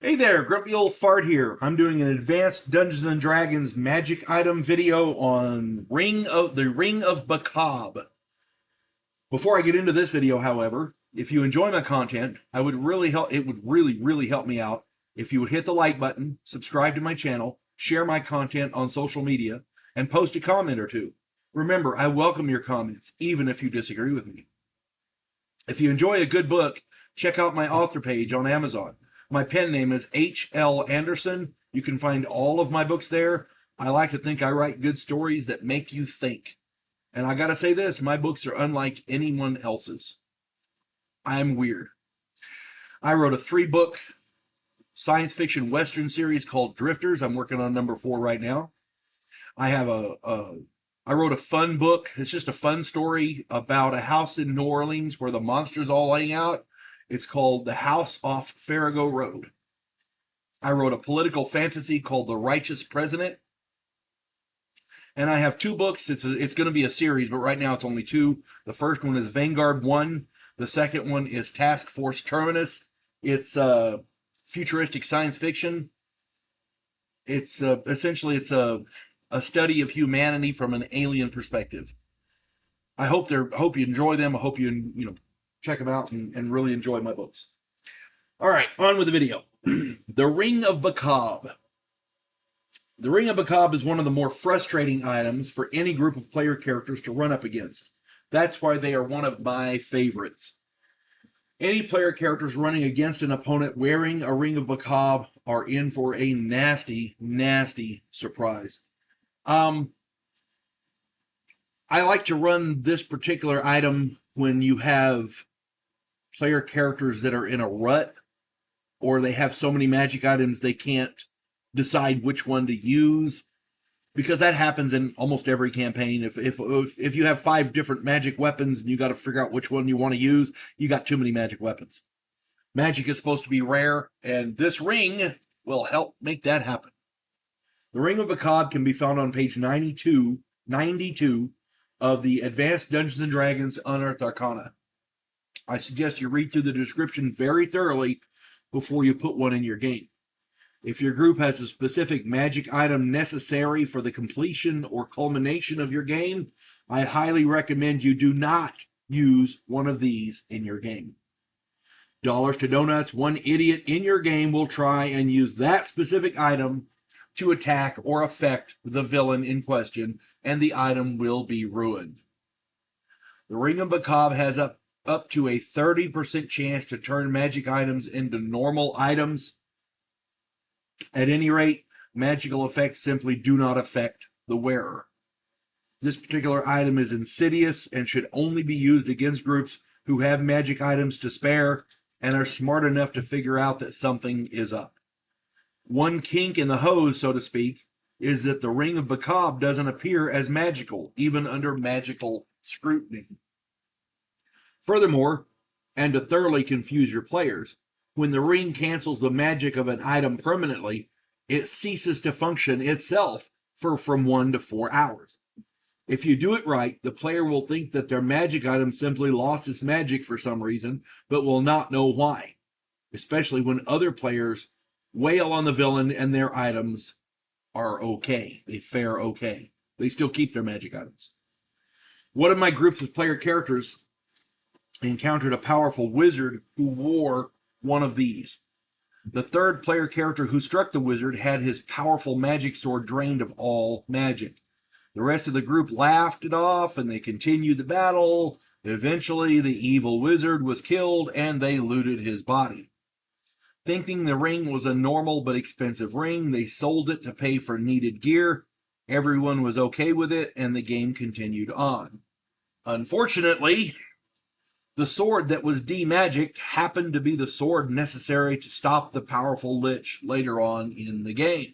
Hey there, Grumpy Old Fart here. I'm doing an advanced Dungeons and Dragons magic item video on the Ring of Boccob. Before I get into this video, however, if you enjoy my content, it would really help me out if you would hit the like button, subscribe to my channel, share my content on social media, and post a comment or two. Remember, I welcome your comments, even if you disagree with me. If you enjoy a good book, check out my author page on Amazon. My pen name is H.L. Anderson. You can find all of my books there. I like to think I write good stories that make you think. And I gotta say this, my books are unlike anyone else's. I'm weird. I wrote a 3-book science fiction Western series called Drifters. I'm working on number 4 right now. I wrote a fun book. It's just a fun story about a house in New Orleans where the monsters all hang out. It's called The House Off Farrago Road. I wrote a political fantasy called The Righteous President. And I have 2 books. It's going to be a series, but right now it's only 2. The first one is Vanguard 1. The second one is Task Force Terminus. It's futuristic science fiction. It's essentially a study of humanity from an alien perspective. I hope you enjoy them. I hope you check them out and really enjoy my books. All right, on with the video. The Ring of Boccob. The Ring of Boccob is one of the more frustrating items for any group of player characters to run up against. That's why they are one of my favorites. Any player characters running against an opponent wearing a Ring of Boccob are in for a nasty, nasty surprise. I like to run this particular item when you have player characters that are in a rut, or they have so many magic items they can't decide which one to use, because that happens in almost every campaign. If you have 5 different magic weapons and you got to figure out which one you want to use, you got too many magic weapons. Magic is supposed to be rare, and this ring will help make that happen. The Ring of Boccob can be found on page 92 of the Advanced Dungeons and Dragons Unearthed Arcana. I suggest you read through the description very thoroughly before you put one in your game. If your group has a specific magic item necessary for the completion or culmination of your game, I highly recommend you do not use one of these in your game. Dollars to donuts, one idiot in your game will try and use that specific item to attack or affect the villain in question, and the item will be ruined. The Ring of Boccob has up to a 30% chance to turn magic items into normal items. At any rate, magical effects simply do not affect the wearer. This particular item is insidious and should only be used against groups who have magic items to spare and are smart enough to figure out that something is up. One kink in the hose, so to speak, is that the Ring of Boccob doesn't appear as magical, even under magical scrutiny. Furthermore, and to thoroughly confuse your players, when the ring cancels the magic of an item permanently, it ceases to function itself for from 1 to 4 hours. If you do it right, the player will think that their magic item simply lost its magic for some reason, but will not know why, especially when other players wail on the villain and their items are okay. They fare okay. They still keep their magic items. One of my groups of player characters encountered a powerful wizard who wore one of these. The 3rd player character who struck the wizard had his powerful magic sword drained of all magic. The rest of the group laughed it off and they continued the battle. Eventually, the evil wizard was killed and they looted his body. Thinking the ring was a normal but expensive ring, they sold it to pay for needed gear. Everyone was okay with it and the game continued on. Unfortunately, the sword that was demagicked happened to be the sword necessary to stop the powerful lich later on in the game.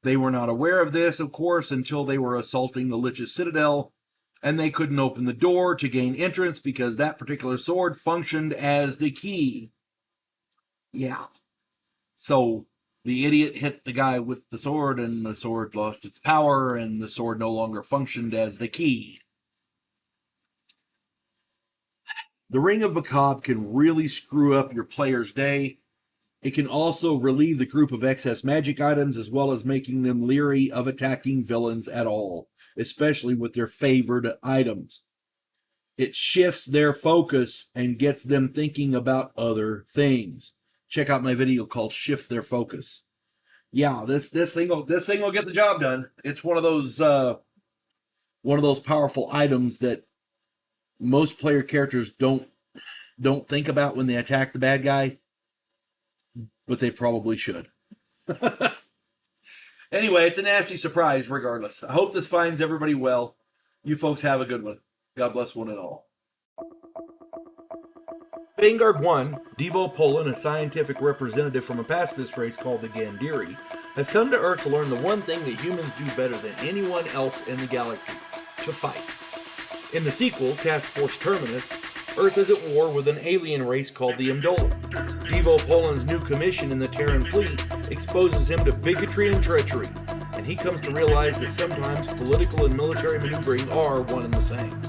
They were not aware of this, of course, until they were assaulting the lich's citadel, and they couldn't open the door to gain entrance because that particular sword functioned as the key. Yeah. So the idiot hit the guy with the sword, and the sword lost its power, and the sword no longer functioned as the key. The Ring of Boccob can really screw up your player's day, It can also relieve the group of excess magic items, as well as making them leery of attacking villains at all, especially with their favored items. It shifts their focus and gets them thinking about other things. Check out my video called Shift Their Focus. Yeah, this thing will get the job done. It's one of those powerful items that most player characters don't think about when they attack the bad guy, but they probably should. Anyway, it's a nasty surprise regardless. I hope this finds everybody well. You folks have a good one. God bless one and all. Vanguard 1, Devo Polan, a scientific representative from a pacifist race called the Gandhiri, has come to Earth to learn the one thing that humans do better than anyone else in the galaxy: to fight. In the sequel, Task Force Terminus, Earth is at war with an alien race called the Imdola. Devo Polan's new commission in the Terran fleet exposes him to bigotry and treachery, and he comes to realize that sometimes political and military maneuvering are one and the same.